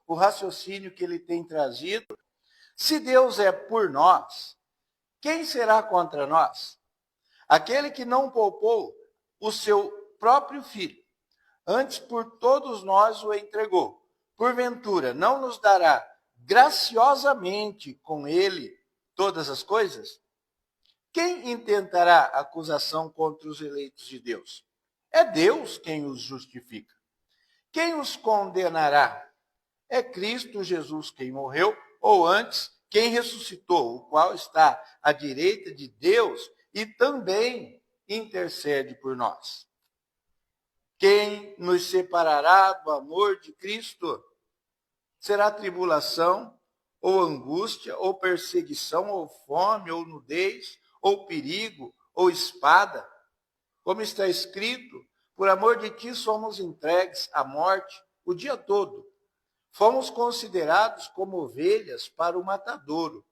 o raciocínio que ele tem trazido. Se Deus é por nós, quem será contra nós? Aquele que não poupou o seu próprio filho, antes por todos nós o entregou. Porventura, não nos dará graciosamente com ele todas as coisas? Quem intentará acusação contra os eleitos de Deus? É Deus quem os justifica. Quem os condenará? É Cristo Jesus quem morreu, ou antes, quem ressuscitou, o qual está à direita de Deus e também intercede por nós. Quem nos separará do amor de Cristo? Será tribulação, ou angústia, ou perseguição, ou fome, ou nudez, ou perigo, ou espada? Como está escrito, por amor de ti somos entregues à morte o dia todo. Fomos considerados como ovelhas para o matadouro.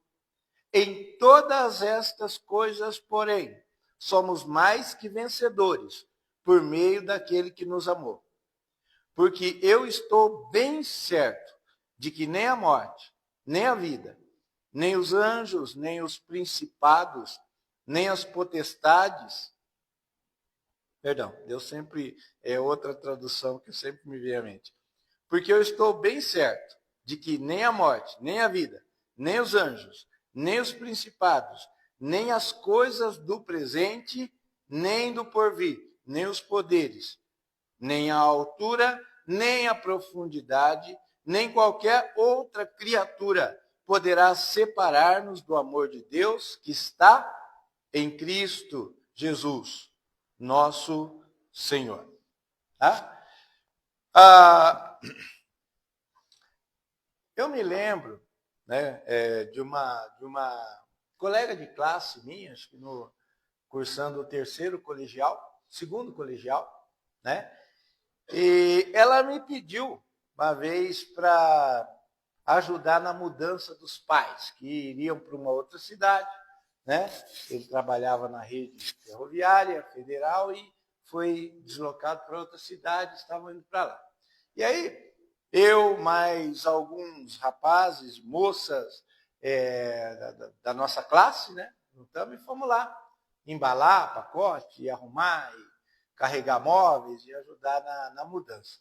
Em todas estas coisas, porém, somos mais que vencedores, por meio daquele que nos amou. Porque eu estou bem certo de que nem a morte, nem a vida, nem os anjos, nem os principados, nem as potestades. Perdão, Deus sempre é outra tradução que sempre me vem à mente. Porque eu estou bem certo de que nem a morte, nem a vida, nem os anjos, nem os principados, nem as coisas do presente, nem do porvir, nem os poderes, nem a altura, nem a profundidade, nem qualquer outra criatura poderá separar-nos do amor de Deus que está em Cristo Jesus, nosso Senhor. Tá? Eu me lembro, né, de uma colega de classe minha, acho que cursando o segundo colegial, né? E ela me pediu uma vez para ajudar na mudança dos pais, que iriam para uma outra cidade, né? Ele trabalhava na rede ferroviária federal e foi deslocado para outra cidade, estavam indo para lá. E aí, eu, mais alguns rapazes, moças da nossa classe, né? Juntamos e fomos lá embalar pacote, arrumar, e carregar móveis e ajudar na mudança.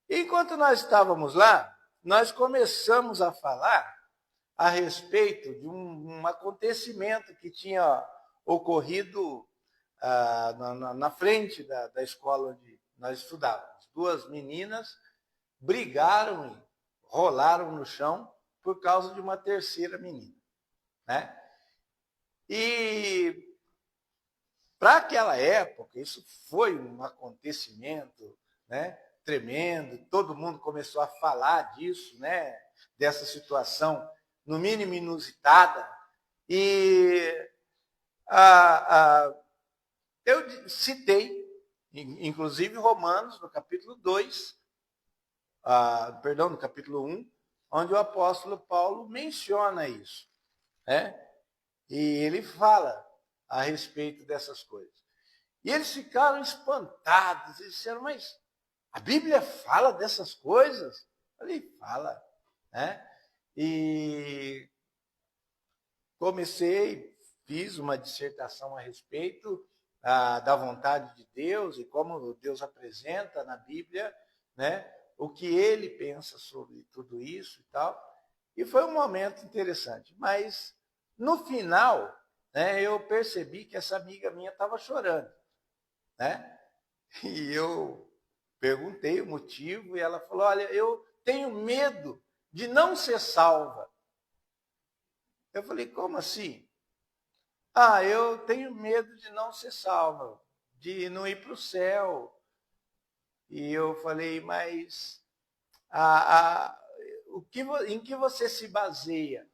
E enquanto nós estávamos lá, nós começamos a falar a respeito de um acontecimento que tinha ocorrido na frente da escola onde nós estudávamos. Duas meninas brigaram e rolaram no chão por causa de uma terceira menina, né? E para aquela época, isso foi um acontecimento, né, tremendo, todo mundo começou a falar disso, né, dessa situação, no mínimo inusitada. E eu citei, inclusive, Romanos, no capítulo 2, no capítulo 1, onde o apóstolo Paulo menciona isso, né? E ele fala a respeito dessas coisas. E eles ficaram espantados, eles disseram, mas a Bíblia fala dessas coisas? Eu falei, fala, né? E fiz uma dissertação a respeito da vontade de Deus e como Deus apresenta na Bíblia, né, o que ele pensa sobre tudo isso e tal. E foi um momento interessante. Mas, no final, né, eu percebi que essa amiga minha estava chorando, né? E eu perguntei o motivo e ela falou, olha, eu tenho medo de não ser salva. Eu falei, como assim? Eu tenho medo de não ser salva, de não ir para o céu. E eu falei, mas em que você se baseia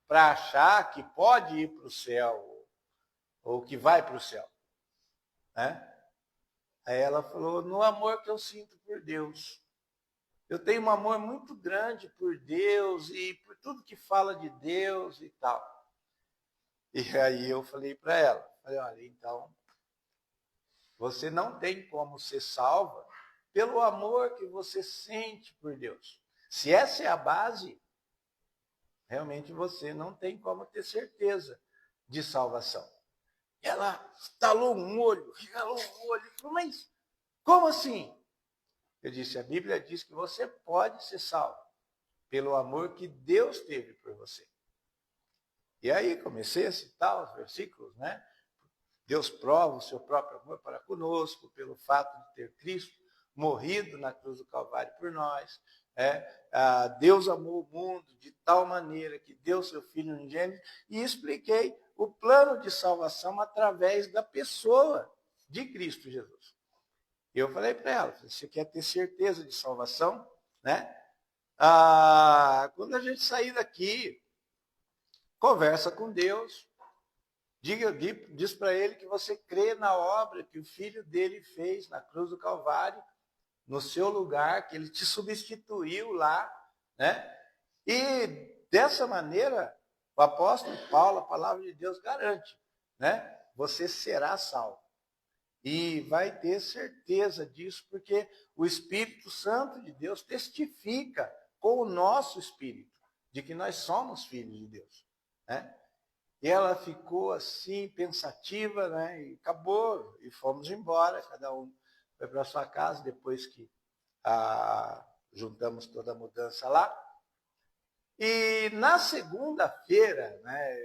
para achar que pode ir para o céu ou que vai para o céu? Né? Aí ela falou, no amor que eu sinto por Deus. Eu tenho um amor muito grande por Deus e por tudo que fala de Deus e tal. E aí eu falei para ela, olha, então, você não tem como ser salva pelo amor que você sente por Deus. Se essa é a base, realmente você não tem como ter certeza de salvação. Ela estalou um olho, regalou um olho, falou, mas como assim? Eu disse, a Bíblia diz que você pode ser salvo pelo amor que Deus teve por você. E aí comecei a citar os versículos, né? Deus prova o seu próprio amor para conosco, pelo fato de ter Cristo morrido na cruz do Calvário por nós. Deus amou o mundo de tal maneira que deu seu Filho unigênito, e expliquei o plano de salvação através da pessoa de Cristo Jesus. Eu falei para ela, você quer ter certeza de salvação? Né? Quando a gente sair daqui, conversa com Deus, diz para ele que você crê na obra que o Filho dele fez na cruz do Calvário, no seu lugar, que ele te substituiu lá, né? E dessa maneira, o apóstolo Paulo, a palavra de Deus garante, né? Você será salvo. E vai ter certeza disso, porque o Espírito Santo de Deus testifica com o nosso espírito de que nós somos filhos de Deus, né? E ela ficou assim, pensativa, né? E acabou, e fomos embora, cada um foi para sua casa, depois que juntamos toda a mudança lá. E na segunda-feira, né,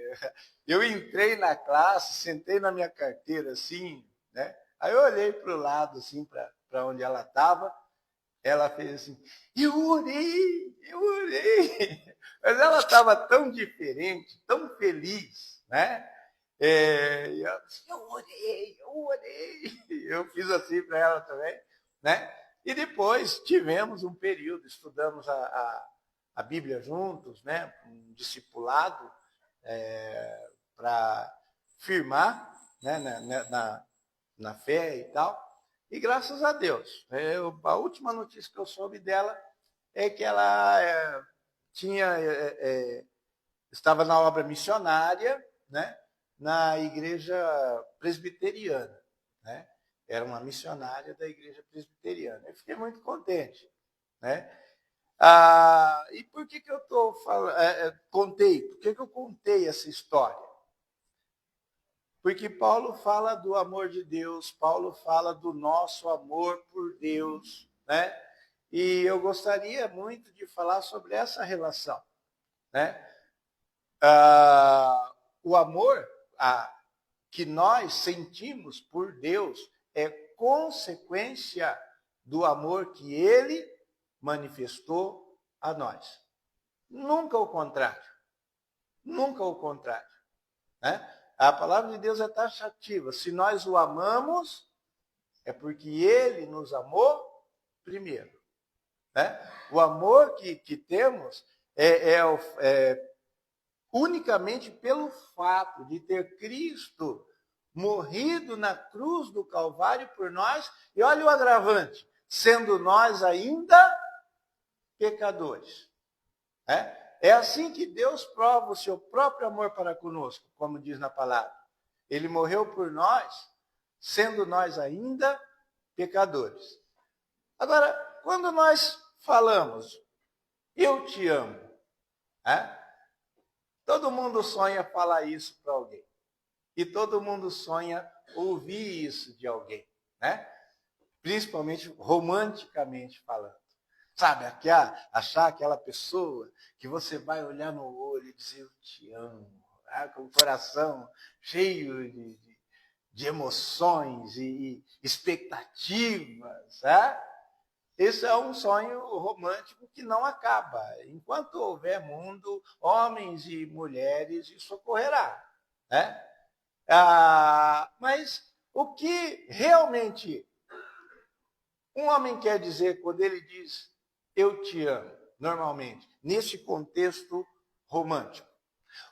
eu entrei na classe, sentei na minha carteira assim, né? Aí eu olhei para o lado, assim, para onde ela estava. Ela fez assim, eu orei. Mas ela estava tão diferente, tão feliz, né? E ela disse, eu orei. Eu fiz assim para ela também, né? E depois tivemos um período, estudamos a Bíblia juntos, né? Um discipulado para firmar, né? Na fé e tal. E graças a Deus, a última notícia que eu soube dela é que ela estava na obra missionária, né, na igreja presbiteriana, né? Era uma missionária da igreja presbiteriana. Eu fiquei muito contente, né? E por que eu estou falando? Contei? Por que eu contei essa história? Porque Paulo fala do amor de Deus, Paulo fala do nosso amor por Deus, né? E eu gostaria muito de falar sobre essa relação, né? O amor que nós sentimos por Deus é consequência do amor que Ele manifestou a nós. Nunca o contrário. Nunca o contrário, né? A palavra de Deus é taxativa. Se nós o amamos, é porque Ele nos amou primeiro, né? O amor que temos é unicamente pelo fato de ter Cristo morrido na cruz do Calvário por nós. E olha o agravante, sendo nós ainda pecadores, né? É assim que Deus prova o seu próprio amor para conosco, como diz na palavra. Ele morreu por nós, sendo nós ainda pecadores. Agora, quando nós falamos, eu te amo, né? Todo mundo sonha falar isso para alguém. E todo mundo sonha ouvir isso de alguém, né? Principalmente romanticamente falando. Sabe, achar aquela pessoa que você vai olhar no olho e dizer, eu te amo, com o coração cheio de emoções e expectativas. Esse é um sonho romântico que não acaba. Enquanto houver mundo, homens e mulheres, isso ocorrerá, né? Mas o que realmente um homem quer dizer quando ele diz eu te amo, normalmente, nesse contexto romântico?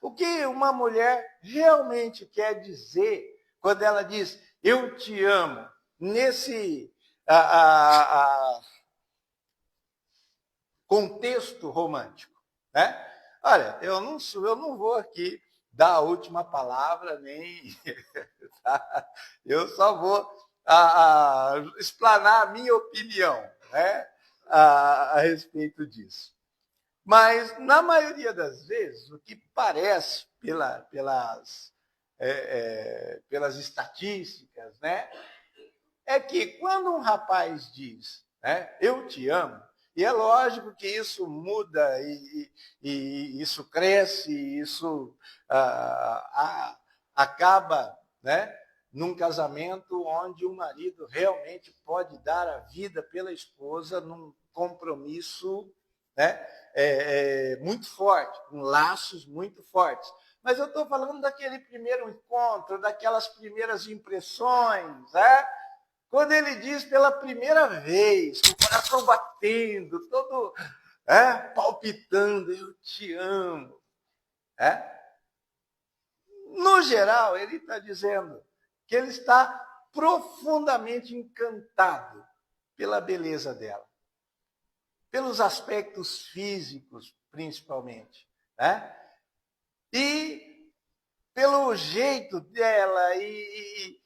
O que uma mulher realmente quer dizer quando ela diz eu te amo, nesse contexto romântico, né? Olha, eu não vou aqui dar a última palavra, nem tá? Eu só vou explanar a minha opinião, né? A respeito disso. Mas, na maioria das vezes, o que parece pelas estatísticas, né, é que quando um rapaz diz, né, eu te amo, e é lógico que isso muda e isso cresce, isso acaba, né, num casamento onde o marido realmente pode dar a vida pela esposa num compromisso, né, muito forte, com laços muito fortes. Mas eu estou falando daquele primeiro encontro, daquelas primeiras impressões, né? Quando ele diz pela primeira vez, com o coração batendo, todo palpitando, eu te amo. No geral, ele está dizendo que ele está profundamente encantado pela beleza dela, pelos aspectos físicos, principalmente, né? E pelo jeito dela e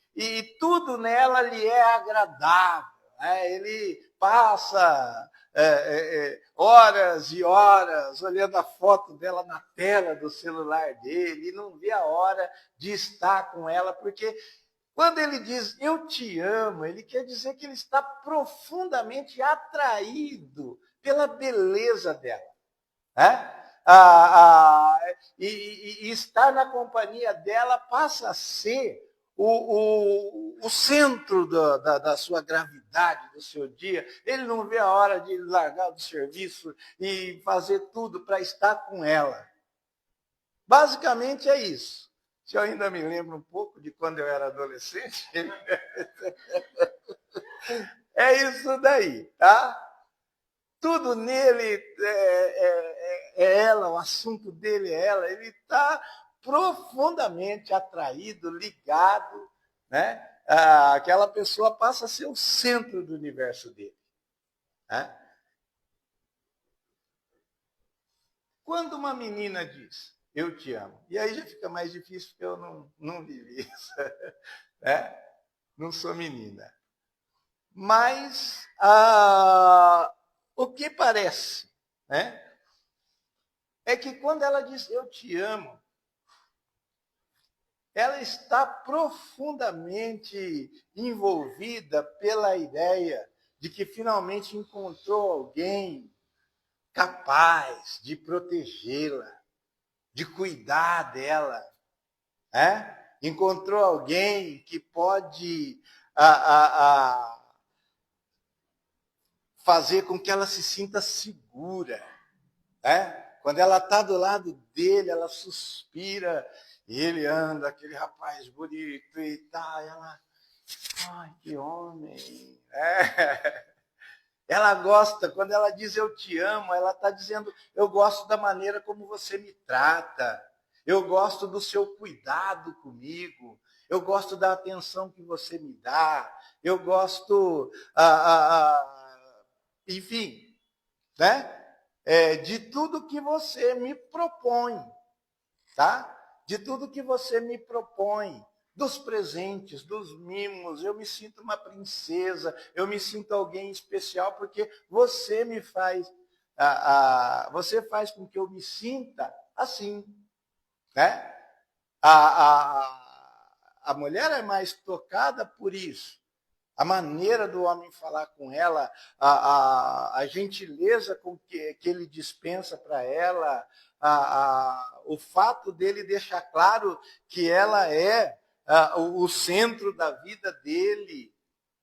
tudo nela lhe é agradável. Né? Ele passa horas e horas olhando a foto dela na tela do celular dele e não vê a hora de estar com ela, porque quando ele diz eu te amo, ele quer dizer que ele está profundamente atraído pela beleza dela. Né? E estar na companhia dela passa a ser o centro da sua gravidade, do seu dia. Ele não vê a hora de largar do serviço e fazer tudo para estar com ela. Basicamente é isso. Se eu ainda me lembro um pouco de quando eu era adolescente, é isso daí, tá? Tudo nele é ela, o assunto dele é ela. Ele está profundamente atraído, ligado, né? Aquela pessoa passa a ser o centro do universo dele. Né? Quando uma menina diz, eu te amo, e aí já fica mais difícil porque eu não vivi isso. Né? Não sou menina. Mas o que parece, né? É que quando ela diz eu te amo, ela está profundamente envolvida pela ideia de que finalmente encontrou alguém capaz de protegê-la, de cuidar dela. Né? Encontrou alguém que pode fazer com que ela se sinta segura. Né? Quando ela está do lado dele, ela suspira e ele anda, aquele rapaz bonito e tal. E ela, ai, que homem. Ela gosta, quando ela diz eu te amo, ela está dizendo eu gosto da maneira como você me trata. Eu gosto do seu cuidado comigo. Eu gosto da atenção que você me dá. Eu gosto, enfim, né? De tudo que você me propõe, tá? De tudo que você me propõe, dos presentes, dos mimos, eu me sinto uma princesa, eu me sinto alguém especial porque você me faz, você faz com que eu me sinta assim, né? A mulher é mais tocada por isso. A maneira do homem falar com ela, a gentileza com que ele dispensa para ela, o fato dele deixar claro que ela é o centro da vida dele.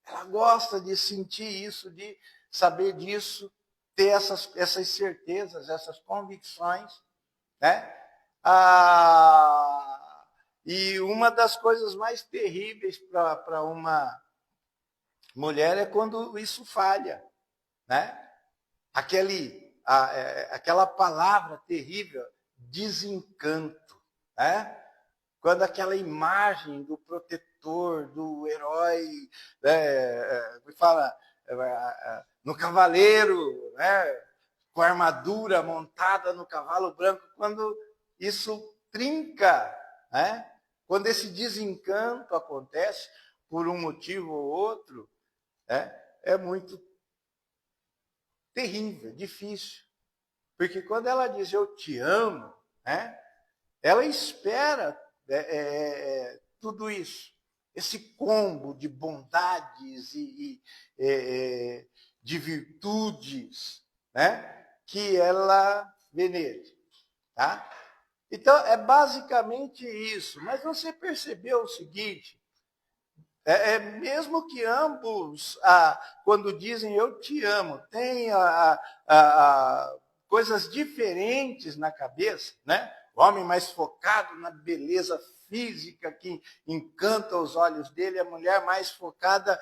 Ela gosta de sentir isso, de saber disso, ter essas certezas, essas convicções. Né? E uma das coisas mais terríveis para uma mulher é quando isso falha, né? Aquela palavra terrível, desencanto, né? Quando aquela imagem do protetor, do herói, fala no cavaleiro, né? Com a armadura montada no cavalo branco, quando isso trinca, né? Quando esse desencanto acontece por um motivo ou outro, é muito terrível, difícil. Porque quando ela diz eu te amo, né, ela espera tudo isso, esse combo de bondades de virtudes, né, que ela vê nele. Tá? Então, é basicamente isso. Mas você percebeu o seguinte, mesmo que ambos, quando dizem eu te amo, tenham coisas diferentes na cabeça, né? O homem mais focado na beleza física que encanta os olhos dele, a mulher mais focada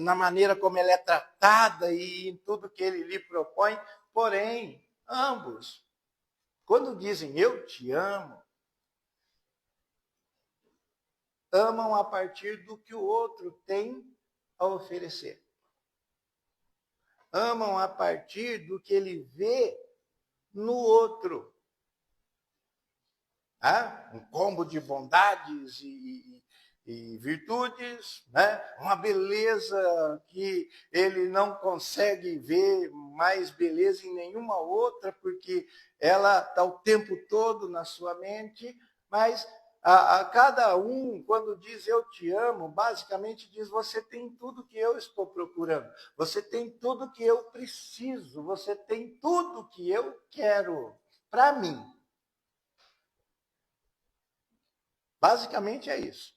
na maneira como ela é tratada e em tudo que ele lhe propõe. Porém, ambos, quando dizem eu te amo, amam a partir do que o outro tem a oferecer. Amam a partir do que ele vê no outro. Um combo de bondades e virtudes, né? Uma beleza que ele não consegue ver mais beleza em nenhuma outra, porque ela está o tempo todo na sua mente, mas a cada um, quando diz eu te amo, basicamente diz você tem tudo que eu estou procurando, você tem tudo que eu preciso, você tem tudo que eu quero para mim. Basicamente é isso.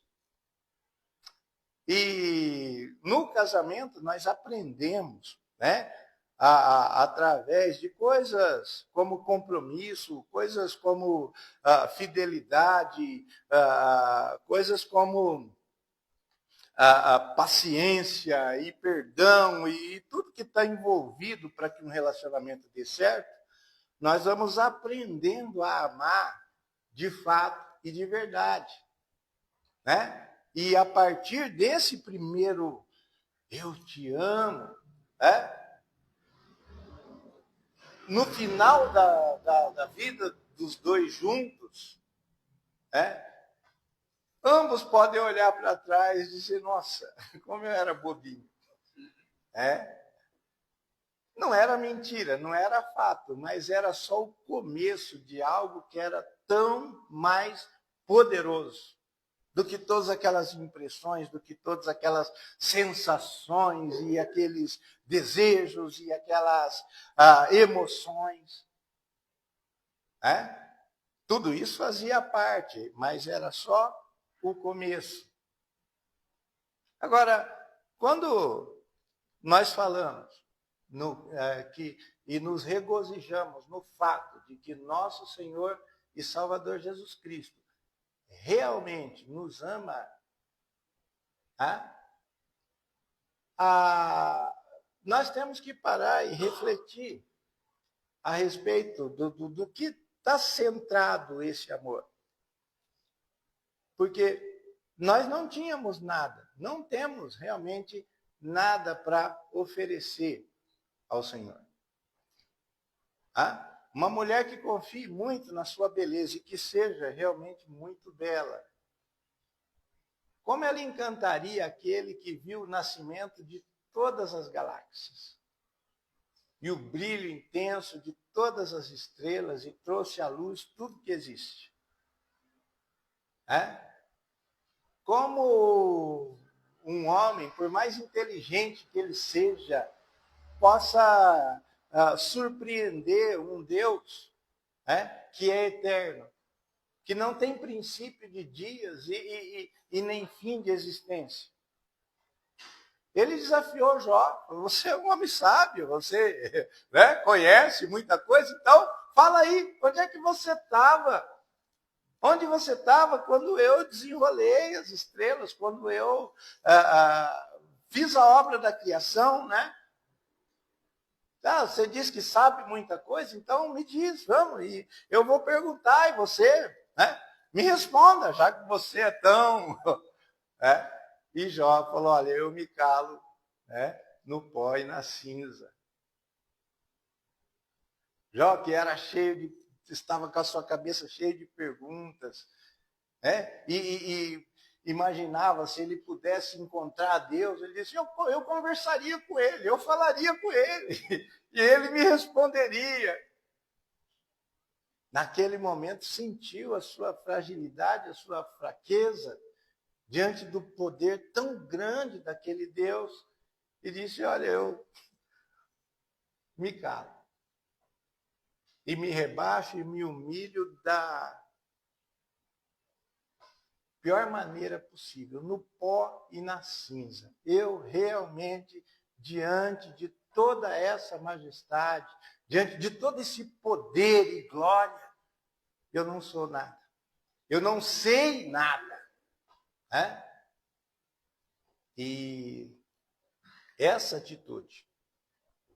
E no casamento nós aprendemos, né, através de coisas como compromisso, coisas como fidelidade, coisas como paciência e perdão e tudo que está envolvido para que um relacionamento dê certo, nós vamos aprendendo a amar de fato e de verdade, né? E a partir desse primeiro eu te amo, né? No final da vida dos dois juntos, né? Ambos podem olhar para trás e dizer, nossa, como eu era bobinho. Não era mentira, não era fato, mas era só o começo de algo que era tão mais poderoso do que todas aquelas impressões, do que todas aquelas sensações e aqueles desejos e aquelas emoções. Tudo isso fazia parte, mas era só o começo. Agora, quando nós falamos e nos regozijamos no fato de que nosso Senhor e Salvador Jesus Cristo realmente nos ama, nós temos que parar e refletir a respeito do que está centrado esse amor. Porque nós não tínhamos nada, não temos realmente nada para oferecer ao Senhor. Uma mulher que confie muito na sua beleza e que seja realmente muito bela. Como ela encantaria aquele que viu o nascimento de todas as galáxias e o brilho intenso de todas as estrelas e trouxe à luz tudo que existe. Como um homem, por mais inteligente que ele seja, possa surpreender um Deus que é eterno, que não tem princípio de dias e nem fim de existência. Ele desafiou Jó, você é um homem sábio, você conhece muita coisa, então fala aí, onde é que você estava? Onde você estava quando eu desenrolei as estrelas, quando eu fiz a obra da criação, né? Você diz que sabe muita coisa, então me diz, vamos, e eu vou perguntar, e você me responda, já que você é tão... E Jó falou, olha, eu me calo no pó e na cinza. Jó, que era estava com a sua cabeça cheia de perguntas, e imaginava se ele pudesse encontrar Deus, ele disse, eu conversaria com ele, eu falaria com ele. E ele me responderia. Naquele momento sentiu a sua fragilidade, a sua fraqueza, diante do poder tão grande daquele Deus, e disse, olha, eu me calo. E me rebaixo e me humilho da pior maneira possível, no pó e na cinza. Eu realmente, diante de toda essa majestade, diante de todo esse poder e glória, eu não sou nada. Eu não sei nada. Né? E essa atitude,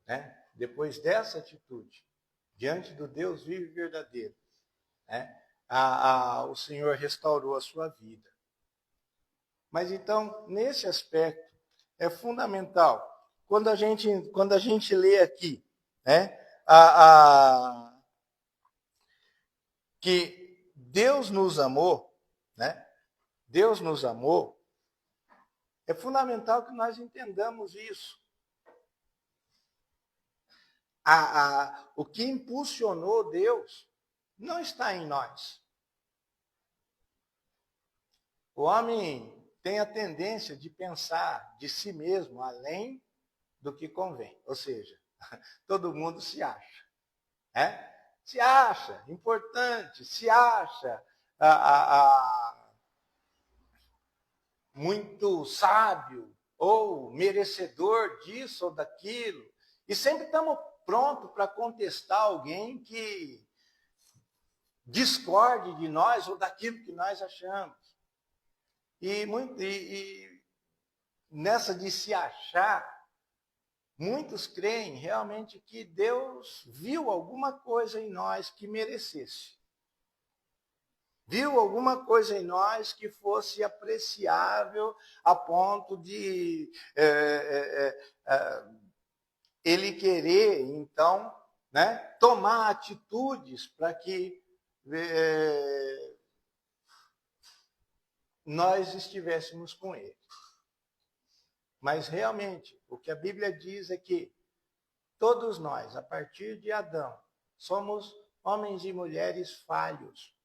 né? Depois dessa atitude, diante do Deus vivo e verdadeiro, né? O Senhor restaurou a sua vida. Mas então, nesse aspecto, é fundamental, quando a gente lê aqui, né? Que Deus nos amou, né? Deus nos amou, é fundamental que nós entendamos isso. O que impulsionou Deus não está em nós. O homem tem a tendência de pensar de si mesmo além do que convém. Ou seja, todo mundo se acha. Né? Se acha importante, se acha muito sábio ou merecedor disso ou daquilo. E sempre estamos prontos para contestar alguém que discorde de nós ou daquilo que nós achamos. E nessa de se achar, muitos creem realmente que Deus viu alguma coisa em nós que merecesse. Viu alguma coisa em nós que fosse apreciável a ponto de ele querer, então, né, tomar atitudes para que nós estivéssemos com ele. Mas realmente, o que a Bíblia diz é que todos nós, a partir de Adão, somos homens e mulheres falhos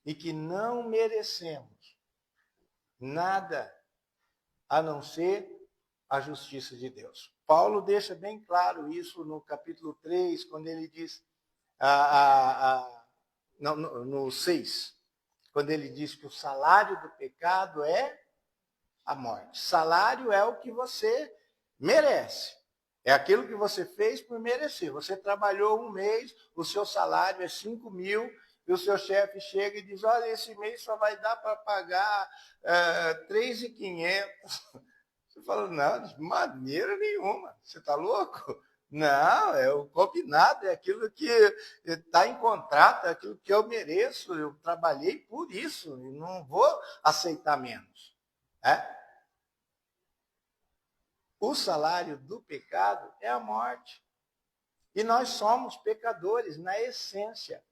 e que não merecemos nada a não ser a justiça de Deus. Paulo deixa bem claro isso no capítulo 3, quando ele diz, no 6, quando ele diz que o salário do pecado é a morte. Salário é o que você merece. É aquilo que você fez por merecer. Você trabalhou um mês, o seu salário é 5.000, e o seu chefe chega e diz, olha, esse mês só vai dar para pagar 3.500. Você fala, não, de maneira nenhuma. Você está louco? Não, é o combinado, é aquilo que está em contrato, é aquilo que eu mereço, eu trabalhei por isso, e não vou aceitar menos. O salário do pecado é a morte. E nós somos pecadores na essência.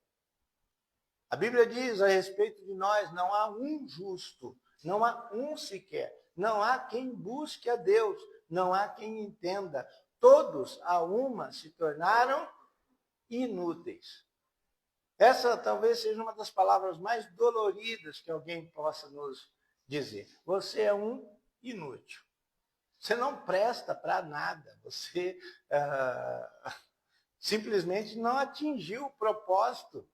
A Bíblia diz a respeito de nós, não há um justo, não há um sequer, não há quem busque a Deus, não há quem entenda. Todos, a uma, se tornaram inúteis. Essa talvez seja uma das palavras mais doloridas que alguém possa nos dizer. Você é um inútil. Você não presta para nada. Você simplesmente não atingiu o propósito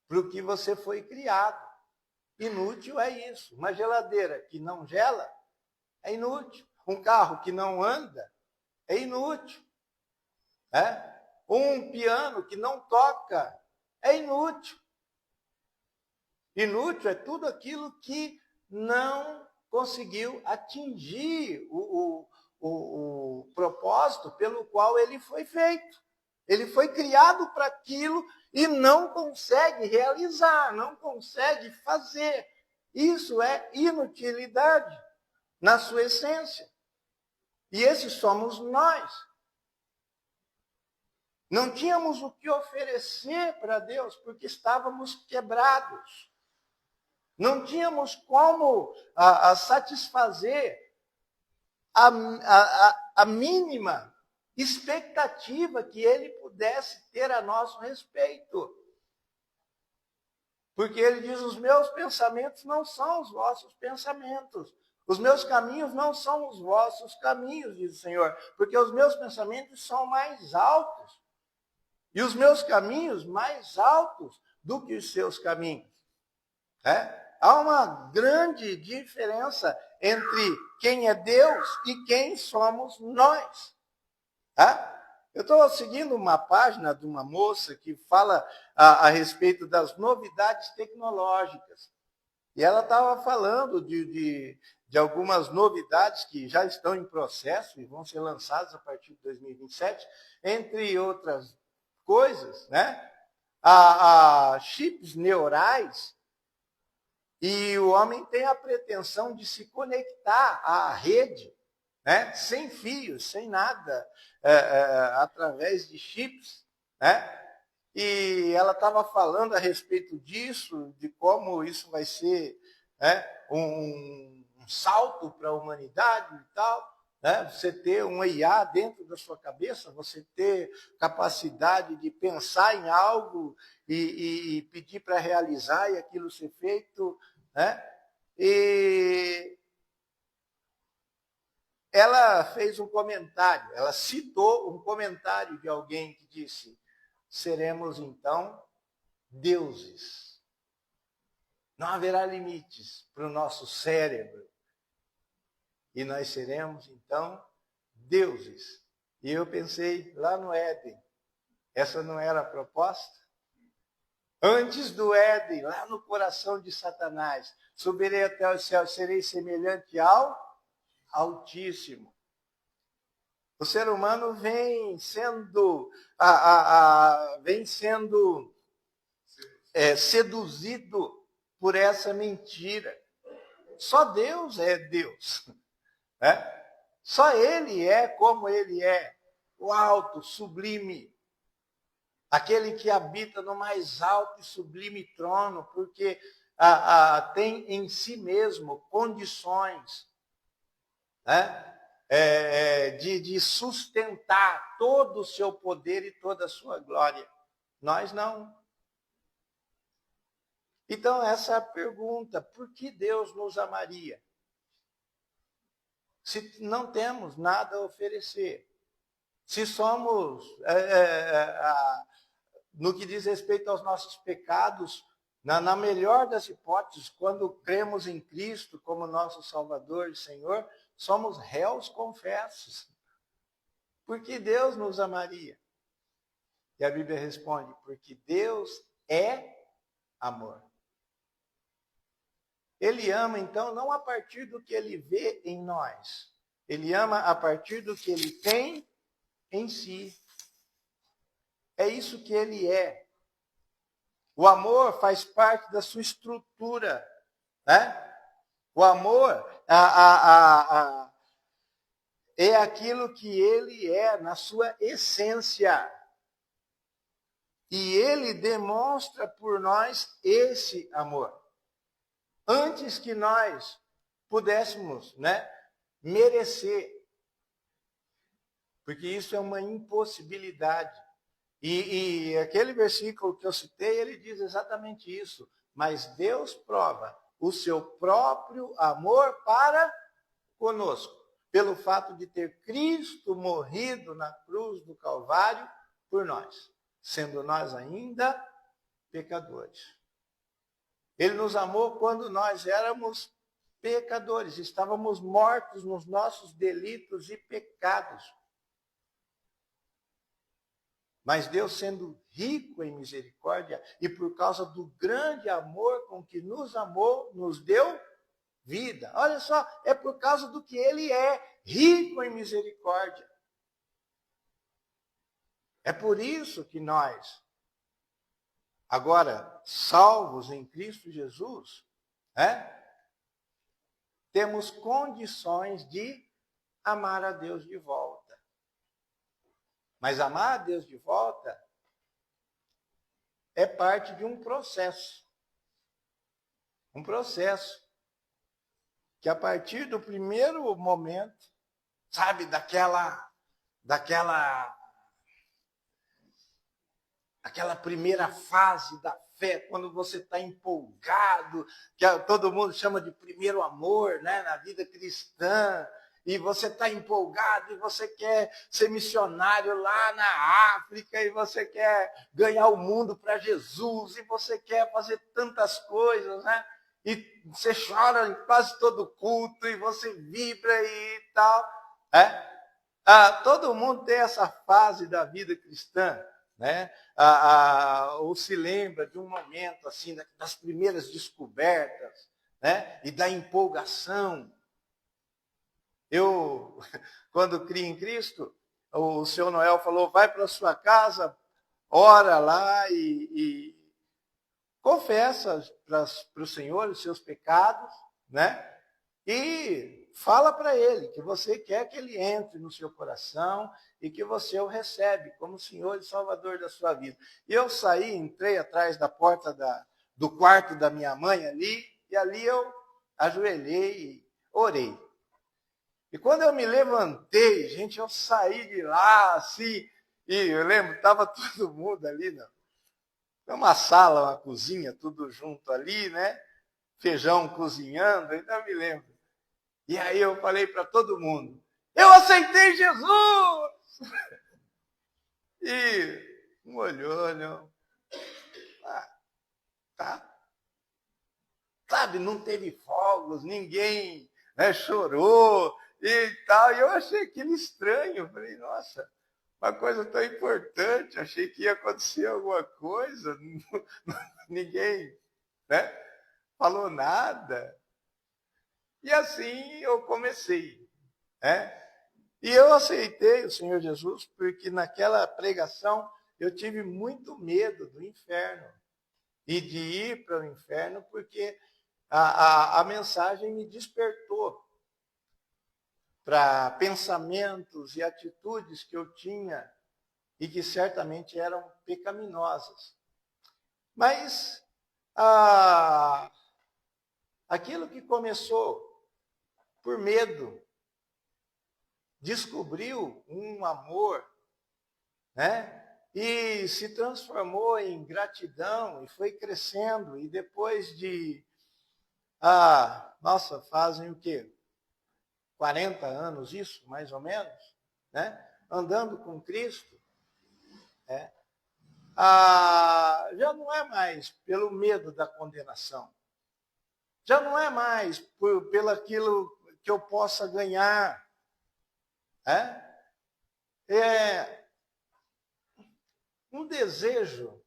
para o que você foi criado. Inútil é isso. Uma geladeira que não gela é inútil. Um carro que não anda é inútil. Um piano que não toca é inútil. Inútil é tudo aquilo que não conseguiu atingir o propósito pelo qual ele foi feito. Ele foi criado para aquilo e não consegue realizar, não consegue fazer. Isso é inutilidade na sua essência. E esses somos nós. Não tínhamos o que oferecer para Deus porque estávamos quebrados. Não tínhamos como satisfazer a mínima expectativa que ele pudesse ter a nosso respeito. Porque ele diz, os meus pensamentos não são os vossos pensamentos. Os meus caminhos não são os vossos caminhos, diz o Senhor. Porque os meus pensamentos são mais altos. E os meus caminhos mais altos do que os seus caminhos. Há uma grande diferença entre quem é Deus e quem somos nós. Eu estou seguindo uma página de uma moça que fala a respeito das novidades tecnológicas. E ela estava falando de algumas novidades que já estão em processo e vão ser lançadas a partir de 2027, entre outras coisas, né? A chips neurais, e o homem tem a pretensão de se conectar à rede, né? Sem fios, sem nada, através de chips, né? E ela estava falando a respeito disso, de como isso vai ser, né, um salto para a humanidade e tal. Né? Você ter um IA dentro da sua cabeça, você ter capacidade de pensar em algo e pedir para realizar e aquilo ser feito. Né? E ela fez um comentário, ela citou um comentário de alguém que disse: seremos então deuses. Não haverá limites para o nosso cérebro. E nós seremos então deuses. E eu pensei lá no Éden, essa não era a proposta? Antes do Éden, lá no coração de Satanás, subirei até o céu, serei semelhante ao Altíssimo. O ser humano vem sendo, seduzido por essa mentira. Só Deus é Deus. Né? Só Ele é como Ele é. O alto, sublime. Aquele que habita no mais alto e sublime trono, porque tem em si mesmo condições, né? De sustentar todo o seu poder e toda a sua glória. Nós não. Então, essa é a pergunta: por que Deus nos amaria? Se não temos nada a oferecer. Se somos, no que diz respeito aos nossos pecados, na melhor das hipóteses, quando cremos em Cristo como nosso Salvador e Senhor, somos réus confessos. Por que Deus nos amaria? E a Bíblia responde: porque Deus é amor. Ele ama, então, não a partir do que ele vê em nós. Ele ama a partir do que ele tem em si. É isso que ele é. O amor faz parte da sua estrutura. Né? O amor é aquilo que ele é na sua essência. E ele demonstra por nós esse amor. Antes que nós pudéssemos, né, merecer. Porque isso é uma impossibilidade. E aquele versículo que eu citei, ele diz exatamente isso. Mas Deus prova o seu próprio amor para conosco, pelo fato de ter Cristo morrido na cruz do Calvário por nós, sendo nós ainda pecadores. Ele nos amou quando nós éramos pecadores, estávamos mortos nos nossos delitos e pecados. Mas Deus, sendo rico em misericórdia, e por causa do grande amor com que nos amou, nos deu vida. Olha só, é por causa do que ele é, rico em misericórdia. É por isso que nós, agora salvos em Cristo Jesus, temos condições de amar a Deus de volta. Mas amar a Deus de volta é parte de um processo. Um processo que a partir do primeiro momento, sabe, daquela daquela primeira fase da fé, quando você está empolgado, que todo mundo chama de primeiro amor, né, na vida cristã, e você está empolgado e você quer ser missionário lá na África, e você quer ganhar o mundo para Jesus, e você quer fazer tantas coisas, né? E você chora em quase todo culto, e você vibra e tal. Todo mundo tem essa fase da vida cristã, né? Ou se lembra de um momento assim, das primeiras descobertas, né? E da empolgação. Eu, quando criei em Cristo, o seu Noel falou, vai para a sua casa, ora lá e confessa para o Senhor os seus pecados, né? E fala para ele que você quer que ele entre no seu coração e que você o recebe como Senhor e Salvador da sua vida. E eu saí, entrei atrás da porta do quarto da minha mãe ali, e ali eu ajoelhei e orei. E quando eu me levantei, gente, eu saí de lá, assim, e eu lembro, estava todo mundo ali, não. Uma sala, uma cozinha, tudo junto ali, né? Feijão cozinhando, ainda me lembro. E aí eu falei para todo mundo, eu aceitei Jesus! E um olhou, não. Tá. Sabe, não teve fogos, ninguém, né, chorou e tal. E eu achei aquilo estranho. Falei, nossa, uma coisa tão importante, achei que ia acontecer alguma coisa. Ninguém, né, falou nada. E assim eu comecei, né? E eu aceitei o Senhor Jesus porque naquela pregação eu tive muito medo do inferno e de ir para o inferno, porque a mensagem me despertou para pensamentos e atitudes que eu tinha e que certamente eram pecaminosas. Mas aquilo que começou por medo, descobriu um amor, né? E se transformou em gratidão e foi crescendo. E depois de, nossa, fazem o quê? 40 anos isso, mais ou menos, né? Andando com Cristo, né? Já não é mais pelo medo da condenação. Já não é mais pelo aquilo que eu possa ganhar. É um desejo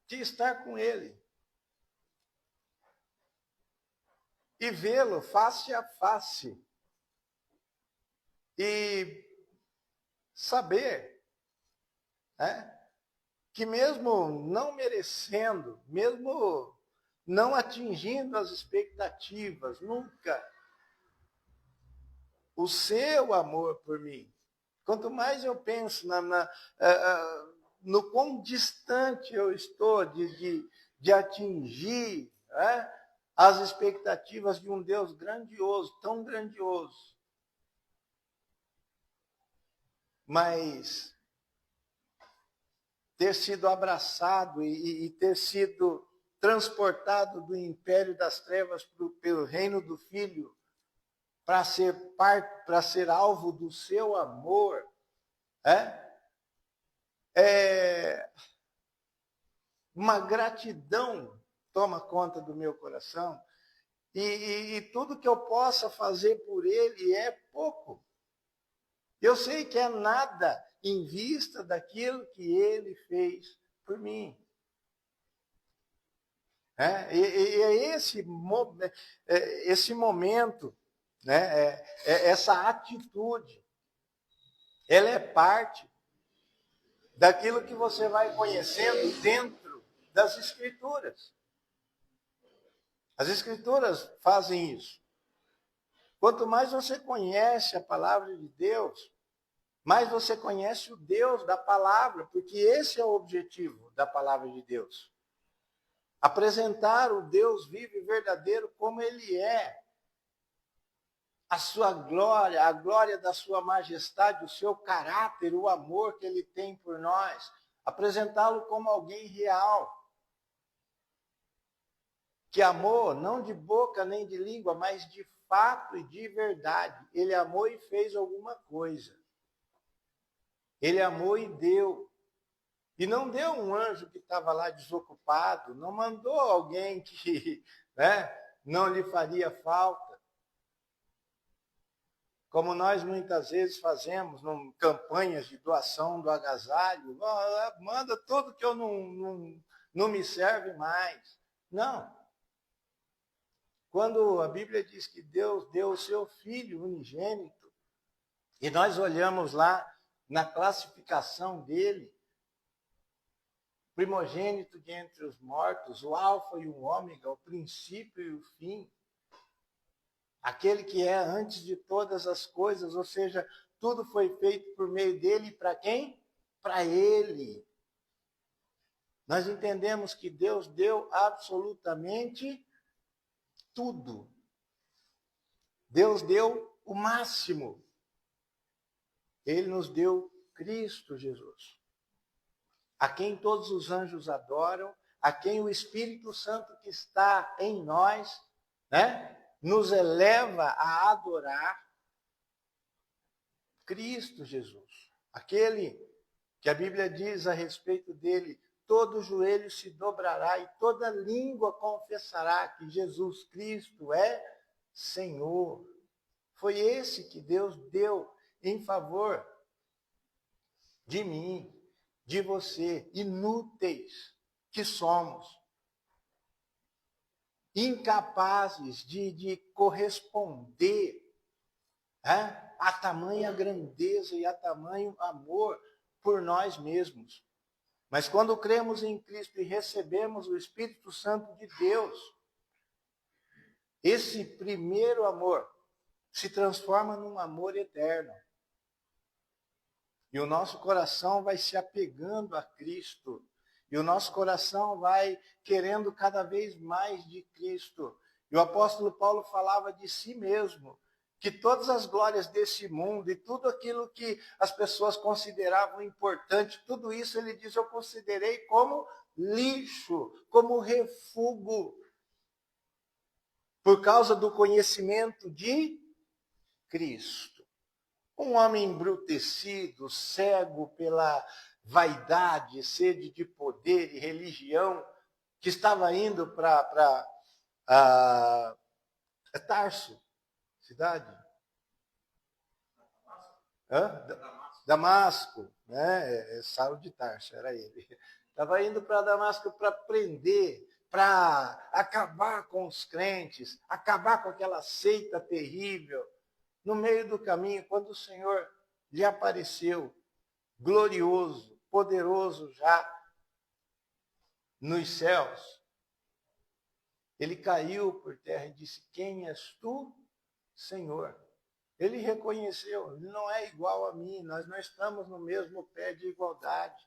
de estar com Ele e vê-lo face a face e saber, né, que mesmo não merecendo, mesmo não atingindo as expectativas, nunca, o seu amor por mim, quanto mais eu penso no quão distante eu estou de atingir, né, as expectativas de um Deus grandioso, tão grandioso. Mas ter sido abraçado e ter sido transportado do império das trevas pelo reino do Filho, para ser alvo do seu amor, uma gratidão toma conta do meu coração, e tudo que eu possa fazer por ele é pouco. Eu sei que é nada em vista daquilo que ele fez por mim. E é esse momento, né, essa atitude, ela é parte daquilo que você vai conhecendo dentro das Escrituras. As Escrituras fazem isso. Quanto mais você conhece a palavra de Deus, mais você conhece o Deus da palavra, porque esse é o objetivo da palavra de Deus. Apresentar o Deus vivo e verdadeiro como ele é. a sua glória, a glória da sua majestade, o seu caráter, o amor que ele tem por nós, apresentá-lo como alguém real, que amou não de boca nem de língua, mas de fato e de verdade. Ele amou e fez alguma coisa. Ele amou e deu. E não deu um anjo que estava lá desocupado, não mandou alguém que não lhe faria falta. Como nós muitas vezes fazemos em campanhas de doação do agasalho, manda tudo que eu não me serve mais. Não. Quando a Bíblia diz que Deus deu o seu Filho unigênito, e nós olhamos lá na classificação dele, primogênito de entre os mortos, o alfa e o ômega, o princípio e o fim, aquele que é antes de todas as coisas, ou seja, tudo foi feito por meio dele, para quem? Para ele. Nós entendemos que Deus deu absolutamente tudo. Deus deu o máximo. Ele nos deu Cristo Jesus, a quem todos os anjos adoram, a quem o Espírito Santo que está em nós, nos eleva a adorar Cristo Jesus. Aquele que a Bíblia diz a respeito dele, todo joelho se dobrará e toda língua confessará que Jesus Cristo é Senhor. Foi esse que Deus deu em favor de mim, de você, inúteis que somos, incapazes de corresponder a tamanha grandeza e a tamanho amor por nós mesmos. Mas quando cremos em Cristo e recebemos o Espírito Santo de Deus, esse primeiro amor se transforma num amor eterno. E o nosso coração vai se apegando a Cristo. E o nosso coração vai querendo cada vez mais de Cristo. E o apóstolo Paulo falava de si mesmo, que todas as glórias desse mundo e tudo aquilo que as pessoas consideravam importante, tudo isso ele diz, eu considerei como lixo, como refúgio, por causa do conhecimento de Cristo. Um homem embrutecido, cego pela vaidade, sede de poder e religião, que estava indo para Tarso, cidade? Damasco, Saulo de Tarso, era ele. Estava indo para Damasco para prender, para acabar com os crentes, acabar com aquela seita terrível. No meio do caminho, quando o Senhor lhe apareceu, glorioso, poderoso já nos céus, ele caiu por terra e disse, quem és tu, Senhor? Ele reconheceu, ele não é igual a mim, nós não estamos no mesmo pé de igualdade.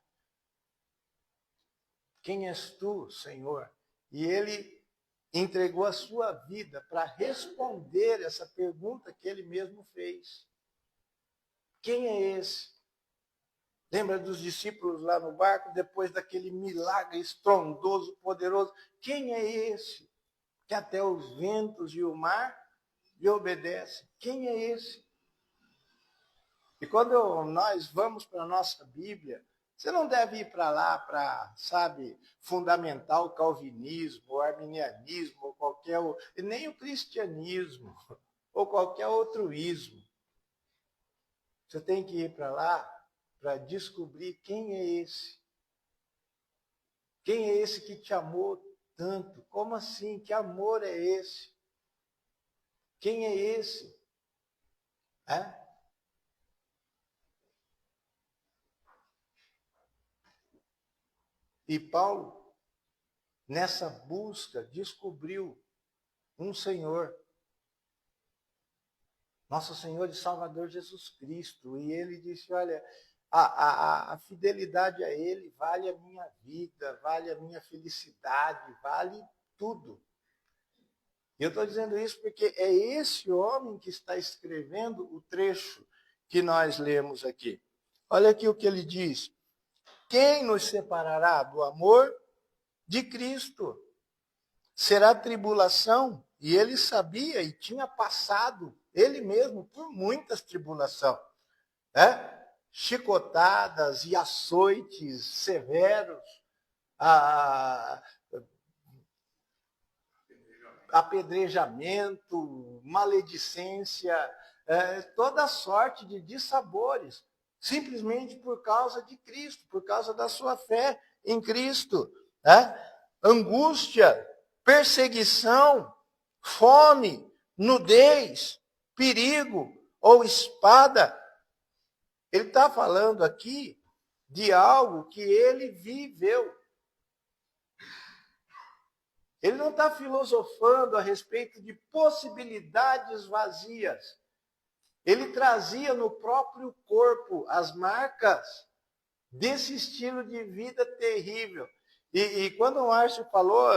Quem és tu, Senhor? E ele entregou a sua vida para responder essa pergunta que ele mesmo fez. Quem é esse? Lembra dos discípulos lá no barco, depois daquele milagre estrondoso, poderoso? Quem é esse? Que até os ventos e o mar lhe obedecem. Quem é esse? E quando nós vamos para a nossa Bíblia, você não deve ir para lá para, fundamentar o calvinismo, o arminianismo, ou nem o cristianismo, ou qualquer outro ismo. Você tem que ir para lá para descobrir quem é esse. Quem é esse que te amou tanto? Como assim? Que amor é esse? Quem é esse? E Paulo, nessa busca, descobriu um Senhor, nosso Senhor e Salvador Jesus Cristo. E ele disse, olha, a fidelidade a ele vale a minha vida, vale a minha felicidade, vale tudo. E eu estou dizendo isso porque é esse homem que está escrevendo o trecho que nós lemos aqui. Olha aqui o que ele diz. Quem nos separará do amor de Cristo? Será tribulação? E ele sabia e tinha passado, ele mesmo, por muitas tribulações. Chicotadas e açoites severos, apedrejamento, maledicência, toda sorte de dissabores, simplesmente por causa de Cristo, por causa da sua fé em Cristo. Angústia, perseguição, fome, nudez, perigo ou espada. Ele está falando aqui de algo que ele viveu. Ele não está filosofando a respeito de possibilidades vazias. Ele trazia no próprio corpo as marcas desse estilo de vida terrível. E quando o Márcio falou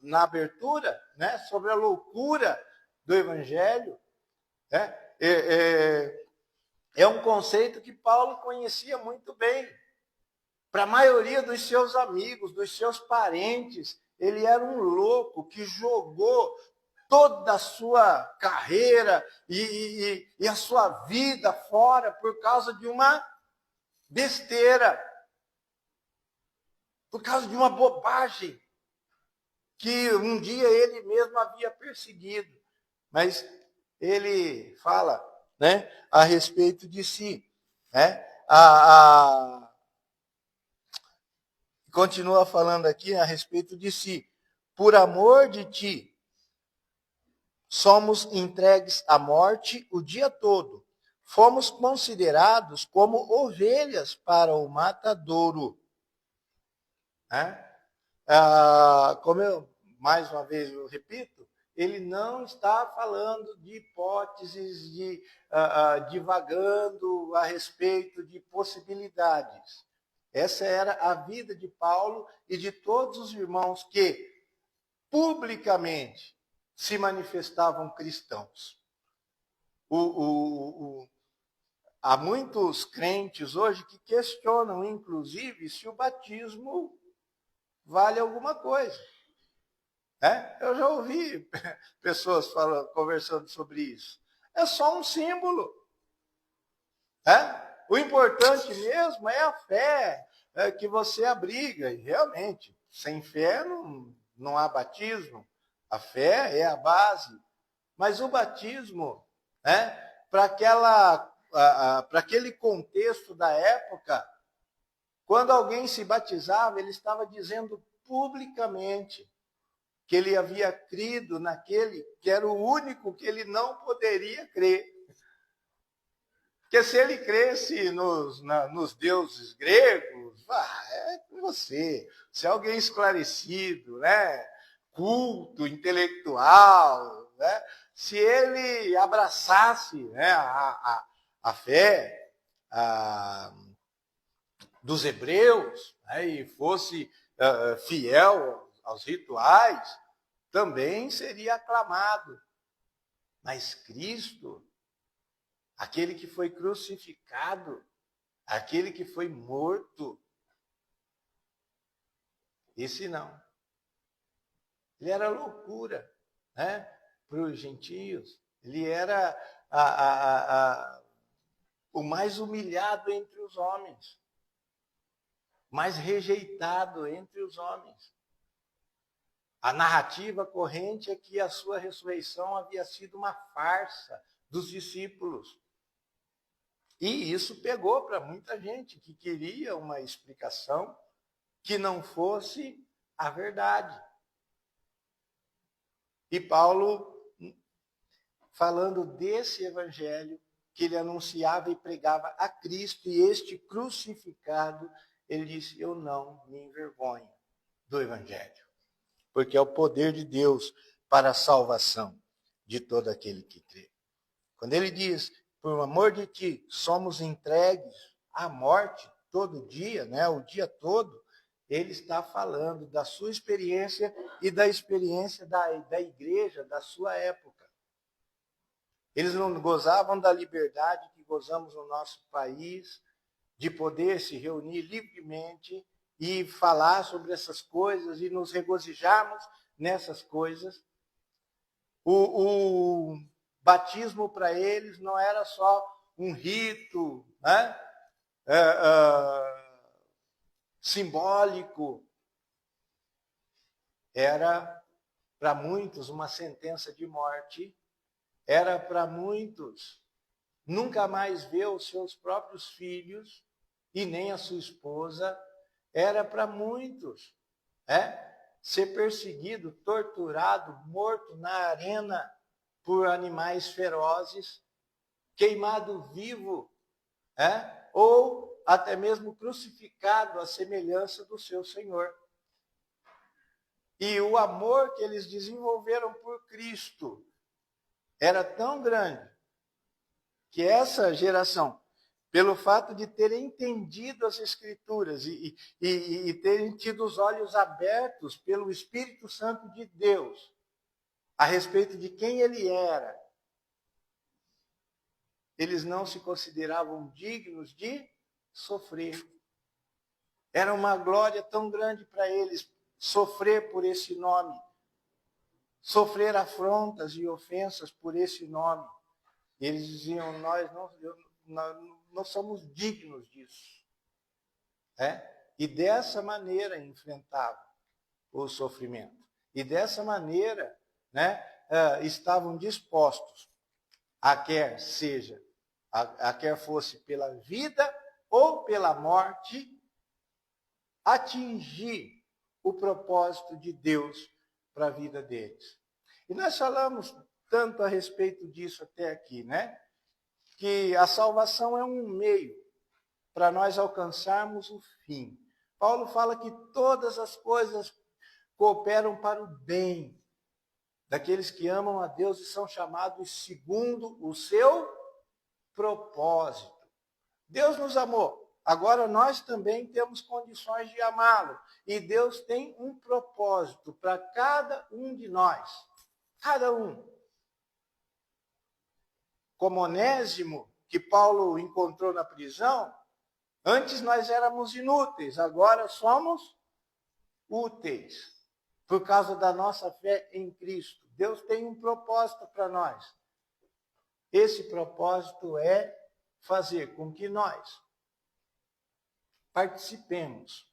na abertura, né, sobre a loucura do Evangelho, é um conceito que Paulo conhecia muito bem. Para a maioria dos seus amigos, dos seus parentes, ele era um louco que jogou toda a sua carreira e a sua vida fora por causa de uma besteira, por causa de uma bobagem que um dia ele mesmo havia perseguido. Mas ele fala, né, a respeito de si. Continua falando aqui a respeito de si. Por amor de ti, somos entregues à morte o dia todo. Fomos considerados como ovelhas para o matadouro. Como eu, mais uma vez, eu repito, ele não está falando de hipóteses, divagando a respeito de possibilidades. Essa era a vida de Paulo e de todos os irmãos que publicamente se manifestavam cristãos. Há muitos crentes hoje que questionam, inclusive, se o batismo vale alguma coisa. Eu já ouvi pessoas conversando sobre isso. É só um símbolo. O importante mesmo é a fé que você abriga. E realmente, sem fé não há batismo. A fé é a base. Mas o batismo, para aquele contexto da época, quando alguém se batizava, ele estava dizendo publicamente que ele havia crido naquele que era o único que ele não poderia crer. Porque se ele cresce nos deuses gregos, é com você. Se é alguém esclarecido, né? Culto, intelectual, né? Se ele abraçasse, né, a fé dos hebreus, né, e fosse fiel aos rituais, também seria aclamado. Mas Cristo, aquele que foi crucificado, aquele que foi morto, esse não. Ele era loucura, né, para os gentios. Ele era o mais humilhado entre os homens, mais rejeitado entre os homens. A narrativa corrente é que a sua ressurreição havia sido uma farsa dos discípulos. E isso pegou para muita gente que queria uma explicação que não fosse a verdade. E Paulo, falando desse evangelho que ele anunciava e pregava a Cristo e este crucificado, ele disse: eu não me envergonho do evangelho, porque é o poder de Deus para a salvação de todo aquele que crê. Quando ele diz: por amor de ti, somos entregues à morte todo dia, né, o dia todo, ele está falando da sua experiência e da experiência da igreja da sua época. Eles não gozavam da liberdade que gozamos no nosso país, de poder se reunir livremente e falar sobre essas coisas e nos regozijarmos nessas coisas. O batismo para eles não era só um rito, né? Simbólico. Era para muitos uma sentença de morte, era para muitos nunca mais ver os seus próprios filhos e nem a sua esposa, era para muitos ser perseguido, torturado, morto na arena por animais ferozes, queimado vivo, ou até mesmo crucificado à semelhança do seu Senhor. E o amor que eles desenvolveram por Cristo era tão grande que essa geração, pelo fato de terem entendido as Escrituras e terem tido os olhos abertos pelo Espírito Santo de Deus a respeito de quem ele era, eles não se consideravam dignos de sofrer. Era uma glória tão grande para eles sofrer por esse nome, sofrer afrontas e ofensas por esse nome. E eles diziam, nós não somos dignos disso. E dessa maneira enfrentavam o sofrimento. E dessa maneira estavam dispostos a quer fosse pela vida ou pela morte, atingir o propósito de Deus para a vida deles. E nós falamos tanto a respeito disso até aqui, que a salvação é um meio para nós alcançarmos o fim. Paulo fala que todas as coisas cooperam para o bem daqueles que amam a Deus e são chamados segundo o seu propósito. Deus nos amou. Agora nós também temos condições de amá-lo. E Deus tem um propósito para cada um de nós. Cada um. Como Onésimo, que Paulo encontrou na prisão, antes nós éramos inúteis, agora somos úteis. Por causa da nossa fé em Cristo. Deus tem um propósito para nós. Esse propósito é fazer com que nós participemos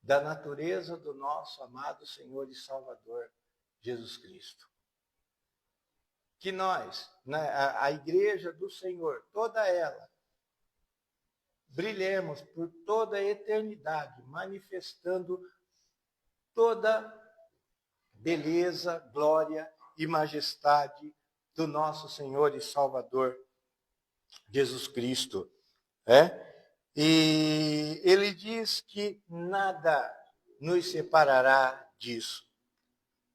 da natureza do nosso amado Senhor e Salvador, Jesus Cristo. Que nós, a igreja do Senhor, toda ela, brilhemos por toda a eternidade, manifestando toda beleza, glória e majestade do nosso Senhor e Salvador, Jesus Cristo. E ele diz que nada nos separará disso.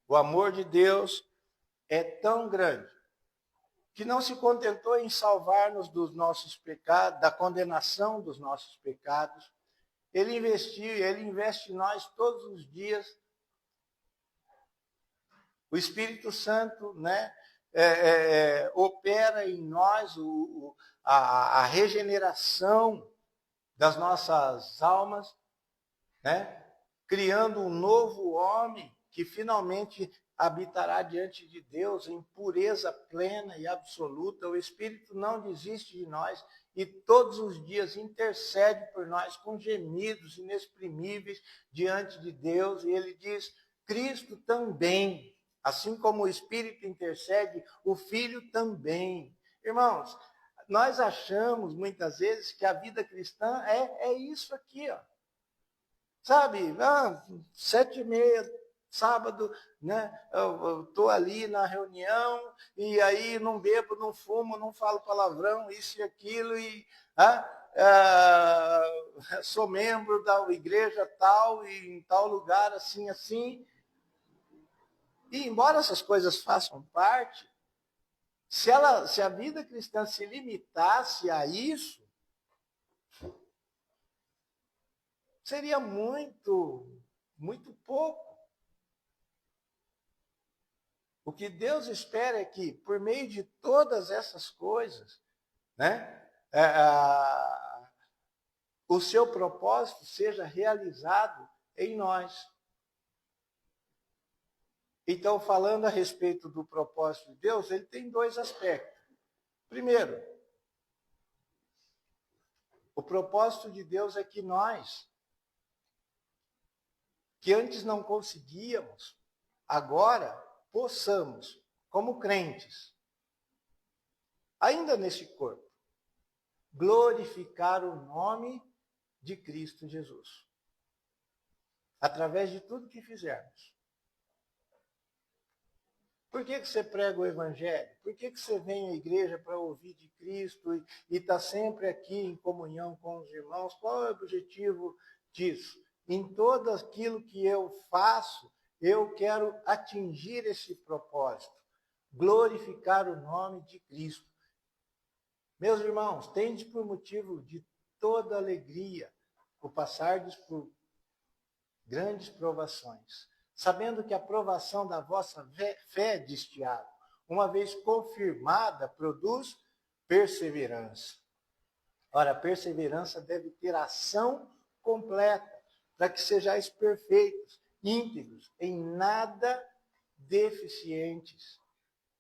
O amor de Deus é tão grande que não se contentou em salvar-nos dos nossos pecados, da condenação dos nossos pecados. Ele investe em nós todos os dias. O Espírito Santo, opera em nós a regeneração das nossas almas, criando um novo homem que finalmente habitará diante de Deus em pureza plena e absoluta. O Espírito não desiste de nós e todos os dias intercede por nós com gemidos inexprimíveis diante de Deus. E ele diz, Cristo também, assim como o Espírito intercede, o Filho também. Irmãos, nós achamos muitas vezes que a vida cristã é isso aqui, ó. Sabe, 7h30, sábado, eu estou ali na reunião, e aí não bebo, não fumo, não falo palavrão, isso e aquilo, e sou membro da igreja tal, e em tal lugar, assim, assim. E embora essas coisas façam parte, se a vida cristã se limitasse a isso, seria muito, muito pouco. O que Deus espera é que, por meio de todas essas coisas, né, o seu propósito seja realizado em nós. Então, falando a respeito do propósito de Deus, ele tem dois aspectos. Primeiro, o propósito de Deus é que nós, que antes não conseguíamos, agora possamos, como crentes, ainda nesse corpo, glorificar o nome de Cristo Jesus, através de tudo que fizermos. Por que você prega o Evangelho? Por que você vem à igreja para ouvir de Cristo e está sempre aqui em comunhão com os irmãos? Qual é o objetivo disso? Em tudo aquilo que eu faço, eu quero atingir esse propósito, glorificar o nome de Cristo. Meus irmãos, tende por motivo de toda alegria o passardes por grandes provações, sabendo que a provação da vossa fé, diz Tiago, uma vez confirmada, produz perseverança. Ora, a perseverança deve ter ação completa, para que sejais perfeitos, íntegros, em nada deficientes.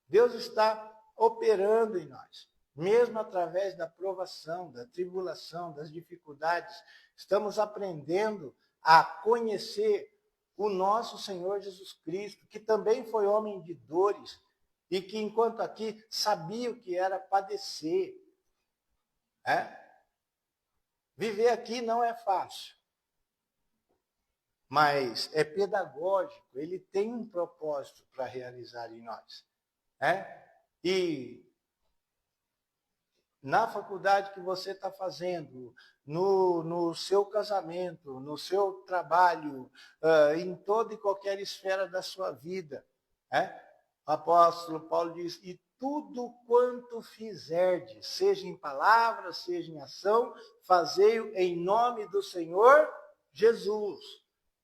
Deus está operando em nós, mesmo através da provação, da tribulação, das dificuldades. Estamos aprendendo a conhecer o nosso Senhor Jesus Cristo, que também foi homem de dores e que, enquanto aqui, sabia o que era padecer. Viver aqui não é fácil, mas é pedagógico, ele tem um propósito para realizar em nós. E na faculdade que você está fazendo, no seu casamento, no seu trabalho, em toda e qualquer esfera da sua vida. O apóstolo Paulo diz, e tudo quanto fizerdes, seja em palavra, seja em ação, fazei-o em nome do Senhor Jesus,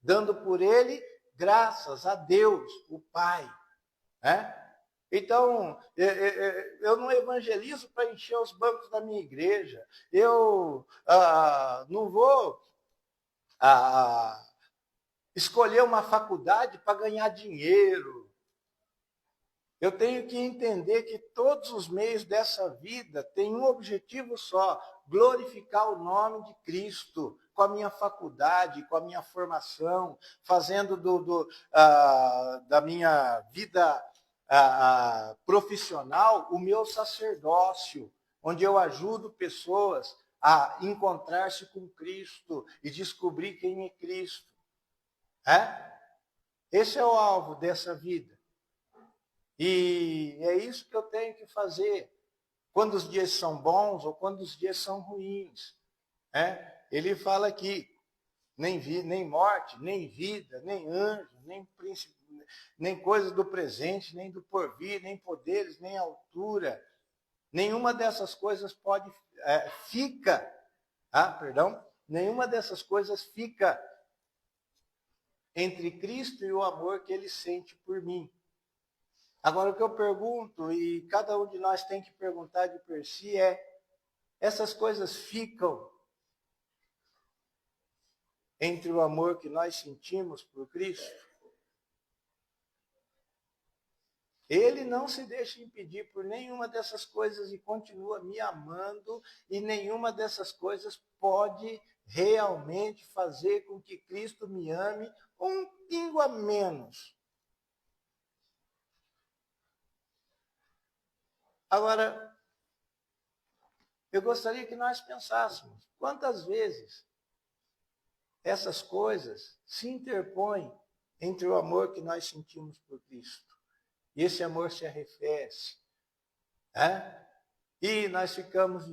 dando por ele graças a Deus, o Pai. Então, eu não evangelizo para encher os bancos da minha igreja. Eu não vou escolher uma faculdade para ganhar dinheiro. Eu tenho que entender que todos os meios dessa vida têm um objetivo só, glorificar o nome de Cristo, com a minha faculdade, com a minha formação, fazendo da minha vida profissional o meu sacerdócio, onde eu ajudo pessoas a encontrar-se com Cristo e descobrir quem é Cristo. Esse é o alvo dessa vida. E é isso que eu tenho que fazer, quando os dias são bons ou quando os dias são ruins. Ele fala aqui, nem morte, nem vida, nem anjo, nem príncipe, nem coisa do presente, nem do porvir, nem poderes, nem altura. Nenhuma dessas coisas nenhuma dessas coisas fica entre Cristo e o amor que ele sente por mim. Agora, o que eu pergunto, e cada um de nós tem que perguntar de per si, essas coisas ficam entre o amor que nós sentimos por Cristo? Ele não se deixa impedir por nenhuma dessas coisas e continua me amando, e nenhuma dessas coisas pode realmente fazer com que Cristo me ame um pingo a menos. Agora, eu gostaria que nós pensássemos, quantas vezes essas coisas se interpõem entre o amor que nós sentimos por Cristo. E esse amor se arrefece. E nós ficamos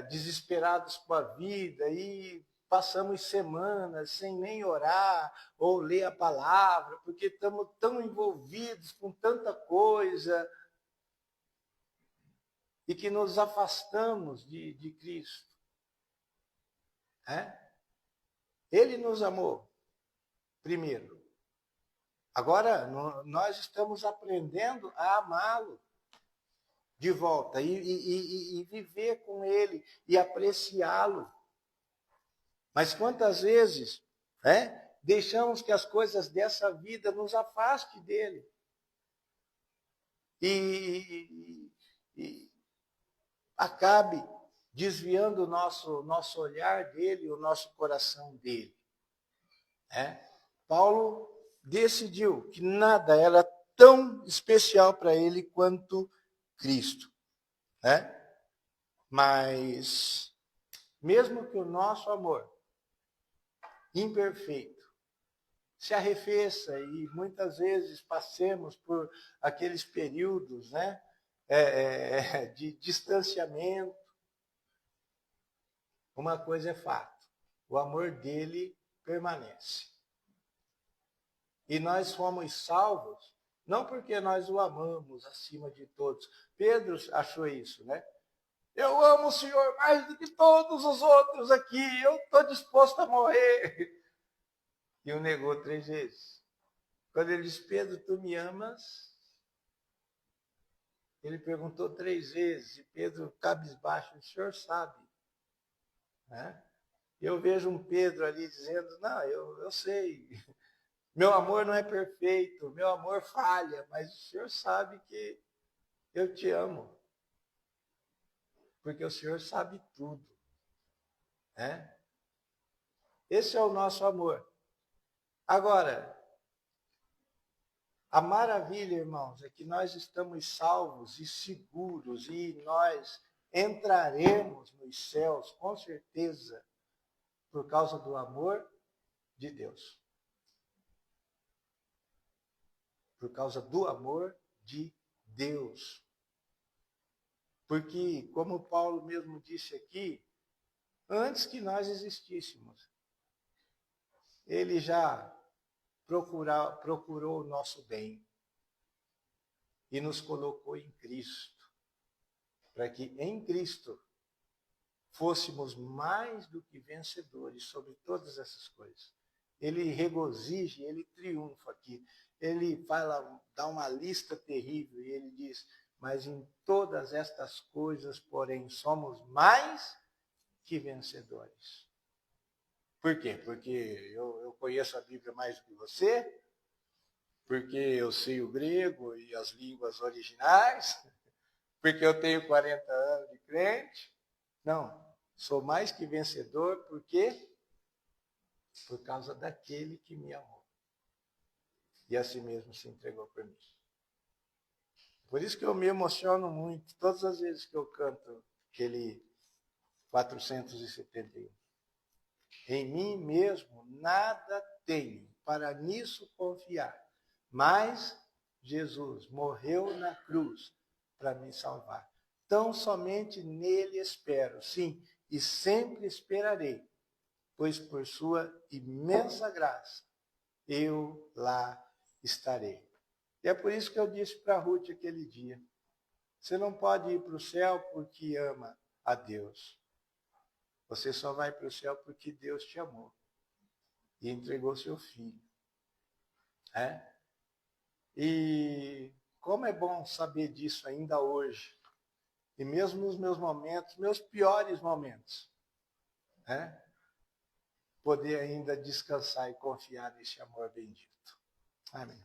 desesperados com a vida e passamos semanas sem nem orar ou ler a palavra, porque estamos tão envolvidos com tanta coisa e que nos afastamos de Cristo. Ele nos amou primeiro. Agora, nós estamos aprendendo a amá-lo de volta e viver com ele e apreciá-lo. Mas quantas vezes deixamos que as coisas dessa vida nos afastem dele? E acabe desviando o nosso olhar dele, o nosso coração dele. Paulo decidiu que nada era tão especial para ele quanto Cristo. Mas, mesmo que o nosso amor imperfeito se arrefeça e muitas vezes passemos por aqueles períodos de distanciamento, uma coisa é fato: o amor dele permanece. E nós fomos salvos, não porque nós o amamos acima de todos. Pedro achou isso, Eu amo o Senhor mais do que todos os outros aqui, eu estou disposto a morrer. E o negou 3 vezes. Quando ele disse: Pedro, tu me amas? Ele perguntou 3 vezes, e Pedro, cabisbaixo, o Senhor sabe. Eu vejo um Pedro ali dizendo: não, eu sei. Meu amor não é perfeito, meu amor falha, mas o Senhor sabe que eu te amo. Porque o Senhor sabe tudo. Esse é o nosso amor. Agora, a maravilha, irmãos, é que nós estamos salvos e seguros e nós entraremos nos céus, com certeza, por causa do amor de Deus. Por causa do amor de Deus. Porque, como Paulo mesmo disse aqui, antes que nós existíssemos, ele já procurou o nosso bem e nos colocou em Cristo, para que em Cristo fôssemos mais do que vencedores sobre todas essas coisas. Ele regozija, ele triunfa aqui. Ele dá uma lista terrível e ele diz: mas em todas estas coisas, porém, somos mais que vencedores. Por quê? Porque eu conheço a Bíblia mais do que você, porque eu sei o grego e as línguas originais, porque eu tenho 40 anos de crente. Não, sou mais que vencedor, por quê? Por causa daquele que me amou. E assim mesmo se entregou por mim. Por isso que eu me emociono muito, todas as vezes que eu canto aquele 471. Em mim mesmo nada tenho para nisso confiar, mas Jesus morreu na cruz para me salvar. Tão somente nele espero, sim, e sempre esperarei, pois por sua imensa graça eu lá estarei. E é por isso que eu disse para Ruth aquele dia: você não pode ir para o céu porque ama a Deus. Você só vai para o céu porque Deus te amou e entregou seu filho. E como é bom saber disso ainda hoje. E mesmo nos meus momentos, meus piores momentos, poder ainda descansar e confiar nesse amor bendito. Amém.